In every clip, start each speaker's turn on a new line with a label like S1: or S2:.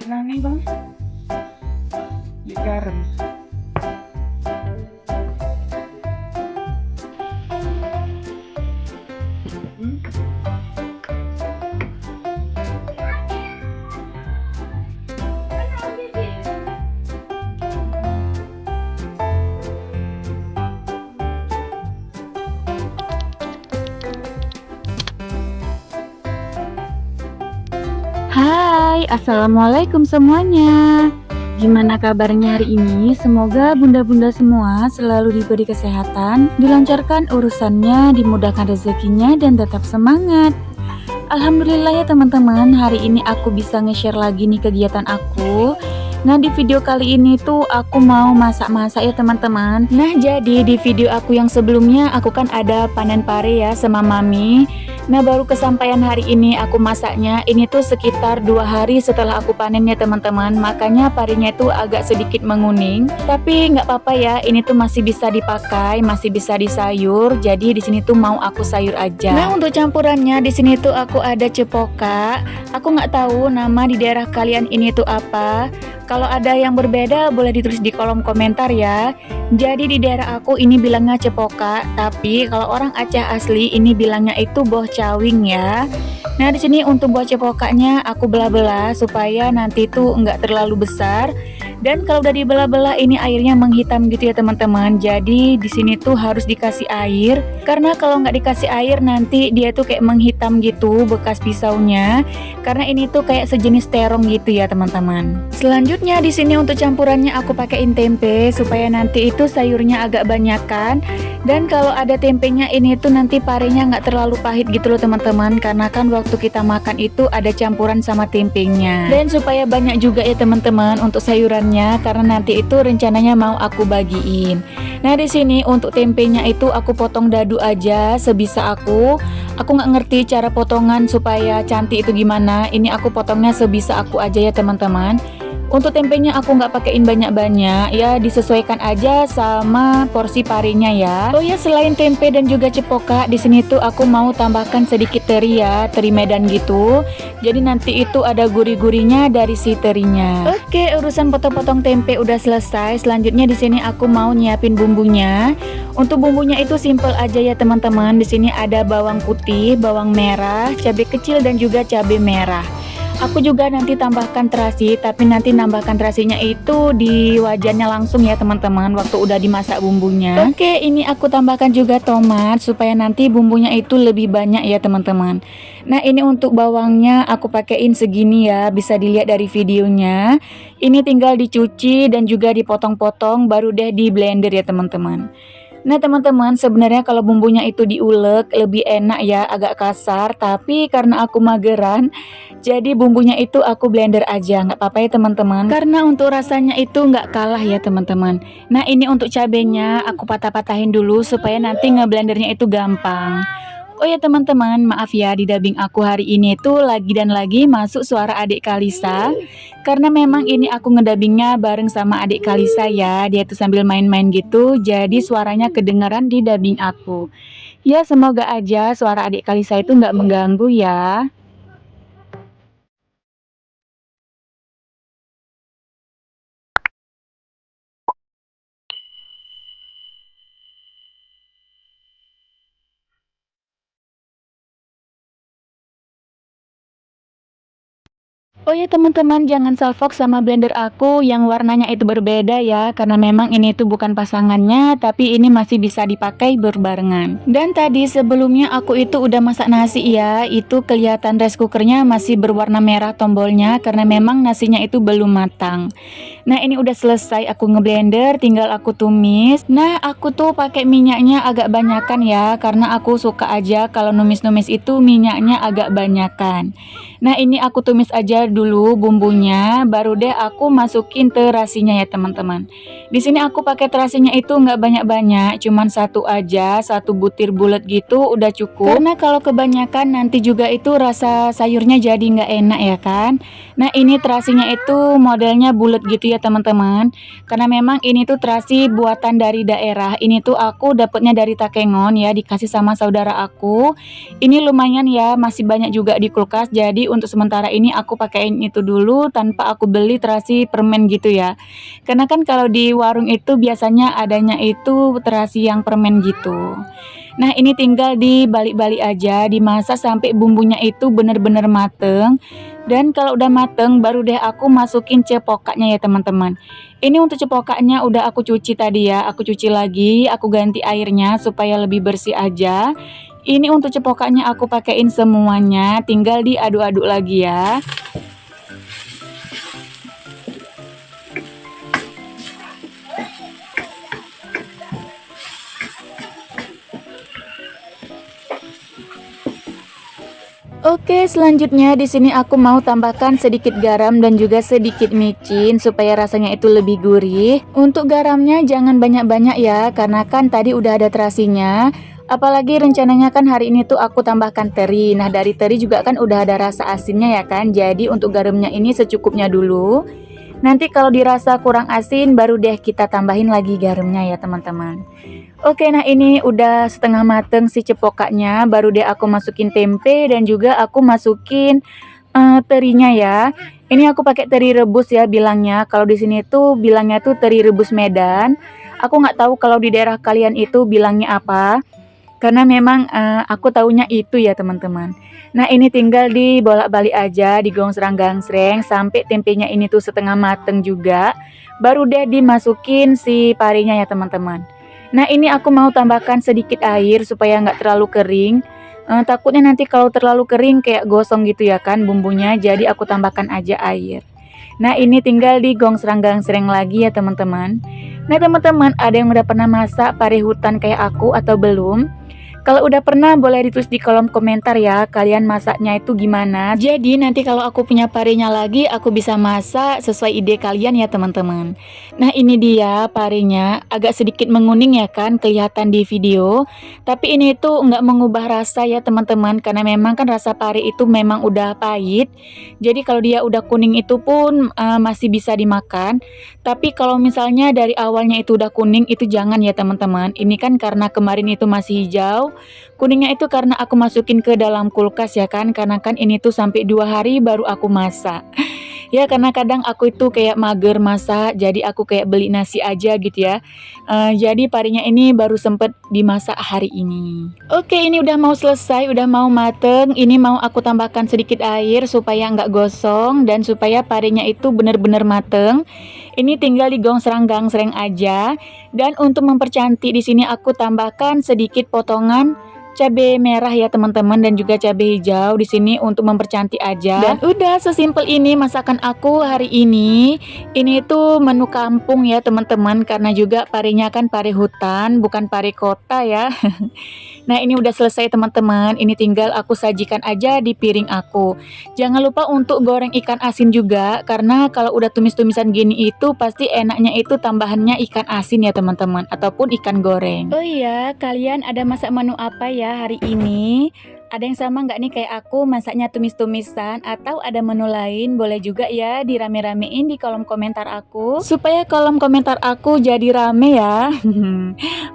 S1: Senang nih bang, di garam.
S2: Hai, assalamualaikum semuanya. Gimana kabarnya hari ini? Semoga bunda-bunda semua selalu diberi kesehatan, dilancarkan urusannya, dimudahkan rezekinya, dan tetap semangat. Alhamdulillah ya teman-teman, hari ini aku bisa nge-share lagi nih kegiatan aku. Nah, di video kali ini tuh aku mau masak-masak ya teman-teman. Nah, jadi di video aku yang sebelumnya aku kan ada panen pare ya sama mami. Nah, baru kesampaian hari ini aku masaknya. Ini tuh sekitar 2 hari setelah aku panen ya teman-teman. Makanya parenya itu agak sedikit menguning. Tapi nggak apa-apa ya, ini tuh masih bisa dipakai, masih bisa disayur. Jadi di sini tuh mau aku sayur aja. Nah, untuk campurannya di sini tuh aku ada cepoka. Aku nggak tahu nama di daerah kalian ini tuh apa. Kalau ada yang berbeda boleh ditulis di kolom komentar ya. Jadi di daerah aku ini bilangnya cepoka, tapi kalau orang Aceh asli ini bilangnya itu boh cawing ya. Nah, di sini untuk buah cepokanya aku belah-belah supaya nanti tuh nggak terlalu besar. Dan kalau udah dibelah-belah ini airnya menghitam gitu ya teman-teman. Jadi di sini tuh harus dikasih air, karena kalau nggak dikasih air nanti dia tuh kayak menghitam gitu bekas pisaunya. Karena ini tuh kayak sejenis terong gitu ya teman-teman. Selanjutnya di sini untuk campurannya aku pakein tempe supaya nanti itu sayurnya agak banyakan. Dan kalau ada tempenya ini tuh nanti parenya nggak terlalu pahit gitu loh teman-teman, karena kan waktu kita makan itu ada campuran sama tempenya. Dan supaya banyak juga ya teman-teman untuk sayurannya, karena nanti itu rencananya mau aku bagiin. Nah, di sini untuk tempenya itu aku potong dadu aja sebisa aku. Aku nggak ngerti cara potongan supaya cantik itu gimana. Ini aku potongnya sebisa aku aja ya teman-teman. Untuk tempenya aku nggak pakein banyak-banyak ya, disesuaikan aja sama porsi parenya ya. Oh ya, selain tempe dan juga cepoka, di sini tuh aku mau tambahkan sedikit teri ya, teri Medan gitu. Jadi nanti itu ada gurih-gurihnya dari si terinya. Oke, urusan potong-potong tempe udah selesai. Selanjutnya di sini aku mau nyiapin bumbunya. Untuk bumbunya itu simple aja ya teman-teman. Di sini ada bawang putih, bawang merah, cabai kecil dan juga cabai merah. Aku juga nanti tambahkan terasi, tapi nanti nambahkan terasinya itu di wajannya langsung ya teman-teman, waktu udah dimasak bumbunya. Oke, ini aku tambahkan juga tomat supaya nanti bumbunya itu lebih banyak ya teman-teman. Nah, ini untuk bawangnya aku pakein segini ya, bisa dilihat dari videonya. Ini tinggal dicuci dan juga dipotong-potong baru deh di blender ya teman-teman. Nah teman-teman, sebenarnya kalau bumbunya itu diulek lebih enak ya, agak kasar. Tapi karena aku mageran, jadi bumbunya itu aku blender aja, nggak apa-apa ya teman-teman. Karena untuk rasanya itu nggak kalah ya teman-teman. Nah, ini untuk cabenya aku patah-patahin dulu supaya nanti ngeblendernya itu gampang. Oh ya teman-teman, maaf ya di dubbing aku hari ini tuh lagi dan lagi masuk suara adik Kalisa. Karena memang ini aku ngedubbingnya bareng sama adik Kalisa ya. Dia tuh sambil main-main gitu, jadi suaranya kedengaran di dubbing aku. Ya, semoga aja suara adik Kalisa itu nggak mengganggu ya. Oh ya teman-teman, jangan salfok sama blender aku yang warnanya itu berbeda ya, karena memang ini tuh bukan pasangannya, tapi ini masih bisa dipakai berbarengan. Dan tadi sebelumnya aku itu udah masak nasi ya, itu kelihatan rice cookernya masih berwarna merah tombolnya karena memang nasinya itu belum matang. Nah, ini udah selesai aku ngeblender, tinggal aku tumis. Nah, aku tuh pakai minyaknya agak banyakan ya, karena aku suka aja kalau numis-numis itu minyaknya agak banyakan. Nah, ini aku tumis aja dulu bumbunya, baru deh aku masukin terasinya ya teman-teman. Di sini aku pakai terasinya itu nggak banyak-banyak, cuman satu aja, satu butir bulat gitu udah cukup. Karena kalau kebanyakan nanti juga itu rasa sayurnya jadi nggak enak ya kan. Nah, ini terasinya itu modelnya bulat gitu ya teman-teman. Karena memang ini tuh terasi buatan dari daerah. Ini tuh aku dapetnya dari Takengon ya, dikasih sama saudara aku. Ini lumayan ya, masih banyak juga di kulkas, jadi Jadi untuk sementara ini aku pakaiin itu dulu tanpa aku beli terasi permen gitu ya. Karena kan kalau di warung itu biasanya adanya itu terasi yang permen gitu. Nah, ini tinggal dibalik-balik aja, dimasak sampai bumbunya itu bener-bener mateng. Dan kalau udah mateng, baru deh aku masukin cepokaknya ya teman-teman. Ini untuk cepokaknya udah aku cuci tadi ya, aku cuci lagi, aku ganti airnya supaya lebih bersih aja. Ini untuk cepokaknya aku pakein semuanya, tinggal diaduk-aduk lagi ya. Oke, selanjutnya di sini aku mau tambahkan sedikit garam dan juga sedikit micin supaya rasanya itu lebih gurih. Untuk garamnya jangan banyak-banyak ya, karena kan tadi udah ada terasinya. Apalagi rencananya kan hari ini tuh aku tambahkan teri. Nah, dari teri juga kan udah ada rasa asinnya ya kan. Jadi untuk garamnya ini secukupnya dulu. Nanti kalau dirasa kurang asin baru deh kita tambahin lagi garamnya ya teman-teman. Oke, nah ini udah setengah mateng si cepokaknya, baru deh aku masukin tempe dan juga aku masukin terinya ya. Ini aku pakai teri rebus ya bilangnya. Kalau di sini tuh bilangnya tuh teri rebus Medan. Aku nggak tahu kalau di daerah kalian itu bilangnya apa. Karena memang aku taunya itu ya teman-teman. Nah ini tinggal dibolak-balik aja, digongsrang-gangsreng sampai tempenya ini tuh setengah mateng juga. Baru deh dimasukin si parinya ya teman-teman. Nah ini aku mau tambahkan sedikit air supaya nggak terlalu kering. Takutnya nanti kalau terlalu kering kayak gosong gitu ya kan bumbunya. Jadi aku tambahkan aja air. Nah ini tinggal digongsrang-gangsreng lagi ya teman-teman. Nah teman-teman, ada yang udah pernah masak pare hutan kayak aku atau belum? Kalau udah pernah boleh ditulis di kolom komentar ya, kalian masaknya itu gimana. Jadi nanti kalau aku punya parenya lagi, aku bisa masak sesuai ide kalian ya teman-teman. Nah ini dia parenya, agak sedikit menguning ya kan, kelihatan di video. Tapi ini tuh nggak mengubah rasa ya teman-teman, karena memang kan rasa pare itu memang udah pahit. Jadi kalau dia udah kuning itu pun masih bisa dimakan. Tapi kalau misalnya dari awalnya itu udah kuning, itu jangan ya teman-teman. Ini kan karena kemarin itu masih hijau. Kuningnya itu karena aku masukin ke dalam kulkas ya kan. Karena kan ini tuh sampai 2 hari baru aku masak. Ya karena kadang aku itu kayak mager masak, jadi aku kayak beli nasi aja gitu ya. Jadi parinya ini baru sempet dimasak hari ini. Oke, ini udah mau selesai, udah mau mateng. Ini mau aku tambahkan sedikit air supaya nggak gosong dan supaya parinya itu bener-bener mateng. Ini tinggal digongsrang-gangsreng aja. Dan untuk mempercantik di sini aku tambahkan sedikit potongan cabai merah ya teman-teman dan juga cabai hijau di sini untuk mempercantik aja. Dan udah sesimpel ini masakan aku hari ini. Ini tuh menu kampung ya teman-teman karena juga parenya kan pare hutan bukan pare kota ya. Nah ini udah selesai teman-teman. Ini tinggal aku sajikan aja di piring aku. Jangan lupa untuk goreng ikan asin juga karena kalau udah tumis-tumisan gini itu pasti enaknya itu tambahannya ikan asin ya teman-teman ataupun ikan goreng. Oh iya, kalian ada masak menu apa ya hari ini? Ada yang sama nggak nih kayak aku masaknya tumis-tumisan atau ada menu lain? Boleh juga ya dirame-ramein di kolom komentar aku supaya kolom komentar aku jadi rame ya.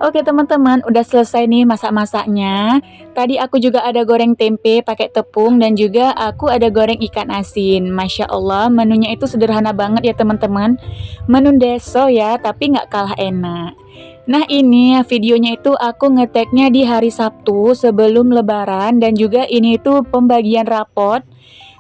S2: Oke teman-teman, udah selesai nih masak-masaknya. Tadi aku juga ada goreng tempe pakai tepung dan juga aku ada goreng ikan asin. Masya Allah, menunya itu sederhana banget ya teman-teman. Menu deso ya, tapi nggak kalah enak. Nah ini videonya itu aku ngeteknya di hari Sabtu sebelum lebaran dan juga ini itu pembagian rapot.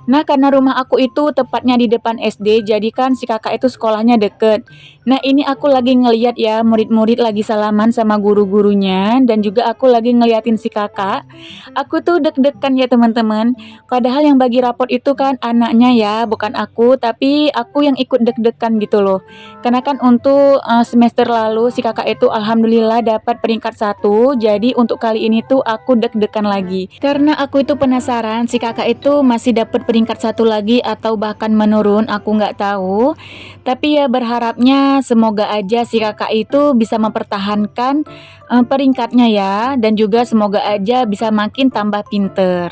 S2: Nah karena rumah aku itu tepatnya di depan SD jadi kan si kakak itu sekolahnya deket. Nah ini aku lagi ngeliat ya murid-murid lagi salaman sama guru-gurunya dan juga aku lagi ngeliatin si kakak. Aku tuh deg-degan ya teman-teman. Padahal yang bagi rapot itu kan anaknya ya bukan aku, tapi aku yang ikut deg-degan gitu loh. Karena kan untuk semester lalu si kakak itu alhamdulillah dapat peringkat 1. Jadi untuk kali ini tuh aku deg-degan lagi. Karena aku itu penasaran si kakak itu masih dapat peringkat 1 lagi atau bahkan menurun, aku nggak tahu. Tapi ya berharapnya semoga aja si kakak itu bisa mempertahankan peringkatnya ya. Dan juga semoga aja bisa makin tambah pinter.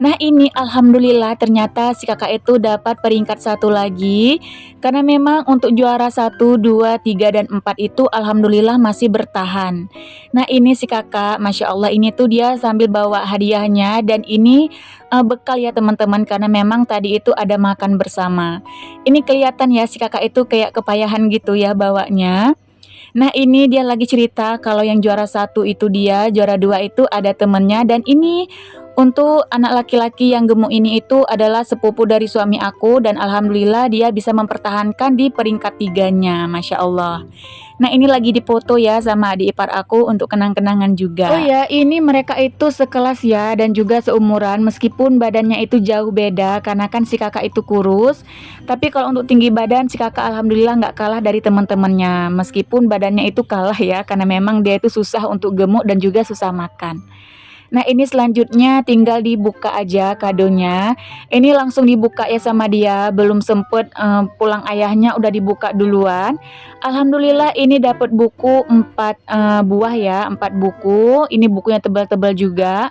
S2: Nah ini alhamdulillah ternyata si kakak itu dapat peringkat 1 lagi. Karena memang untuk juara 1, 2, 3, dan 4 itu alhamdulillah masih bertahan. Nah ini si kakak, Masya Allah ini tuh dia sambil bawa hadiahnya dan ini bekal ya teman-teman karena memang tadi itu ada makan bersama. Ini kelihatan ya si kakak itu kayak kepayahan gitu ya bawanya. Nah ini dia lagi cerita kalau yang juara 1 itu dia, juara 2 itu ada temennya, dan ini untuk anak laki-laki yang gemuk ini itu adalah sepupu dari suami aku, dan alhamdulillah dia bisa mempertahankan di peringkat 3-nya, Masya Allah. Nah ini lagi dipoto ya sama adik ipar aku untuk kenang-kenangan juga. Oh ya, ini mereka itu sekelas ya dan juga seumuran, meskipun badannya itu jauh beda karena kan si kakak itu kurus. Tapi kalau untuk tinggi badan si kakak alhamdulillah nggak kalah dari teman-temannya, meskipun badannya itu kalah ya karena memang dia itu susah untuk gemuk dan juga susah makan. Nah ini selanjutnya tinggal dibuka aja kadonya. Ini langsung dibuka ya sama dia, belum sempet pulang ayahnya udah dibuka duluan. Alhamdulillah ini dapat buku 4 buah ya, 4 buku. Ini bukunya tebal-tebal juga.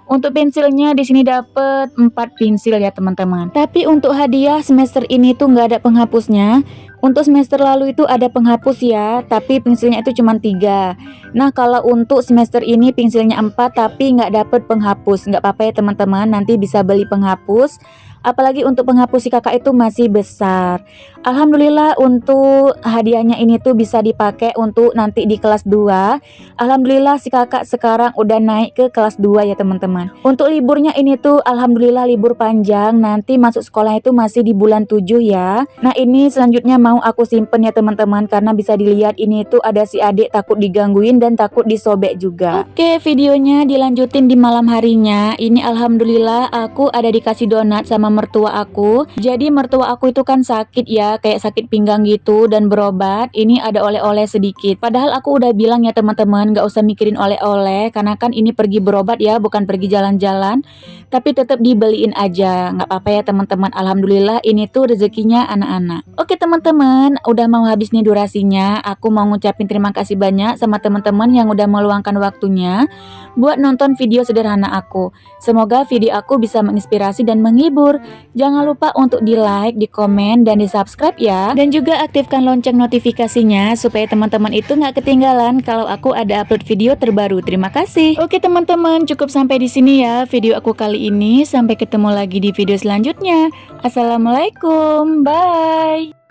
S2: Untuk pensilnya di sini dapat 4 pensil ya teman-teman. Tapi untuk hadiah semester ini tuh nggak ada penghapusnya. Untuk semester lalu itu ada penghapus ya, tapi pensilnya itu cuma 3. Nah kalau untuk semester ini pensilnya 4 tapi nggak dapet penghapus. Nggak apa-apa ya teman-teman, nanti bisa beli penghapus. Apalagi untuk penghapus si kakak itu masih besar. Alhamdulillah untuk hadiahnya ini tuh bisa dipakai untuk nanti di kelas 2. Alhamdulillah si kakak sekarang udah naik ke kelas 2 ya teman-teman. Untuk liburnya ini tuh alhamdulillah libur panjang, nanti masuk sekolah itu masih di bulan 7 ya. Nah ini selanjutnya mau aku simpen ya teman-teman, karena bisa dilihat ini tuh ada si adik takut digangguin dan takut disobek juga. Oke, videonya dilanjutin di malam harinya. Ini alhamdulillah aku ada dikasih donat sama mertua aku. Jadi mertua aku itu kan sakit ya, kayak sakit pinggang gitu dan berobat. Ini ada oleh-oleh sedikit. Padahal aku udah bilang ya teman-teman gak usah mikirin oleh-oleh, karena kan ini pergi berobat ya, bukan pergi jalan-jalan. Tapi tetap dibeliin aja, nggak apa-apa ya teman-teman. Alhamdulillah ini tuh rezekinya anak-anak. Oke teman-teman, udah mau habis nih durasinya. Aku mau ngucapin terima kasih banyak sama teman-teman yang udah meluangkan waktunya buat nonton video sederhana aku. Semoga video aku bisa menginspirasi dan menghibur. Jangan lupa untuk di like, di komen, dan di subscribe ya. Dan juga aktifkan lonceng notifikasinya supaya teman-teman itu nggak ketinggalan kalau aku ada upload video terbaru. Terima kasih. Oke teman-teman, cukup sampai di sini ya video aku kali ini. Sampai ketemu lagi di video selanjutnya. Assalamualaikum, bye.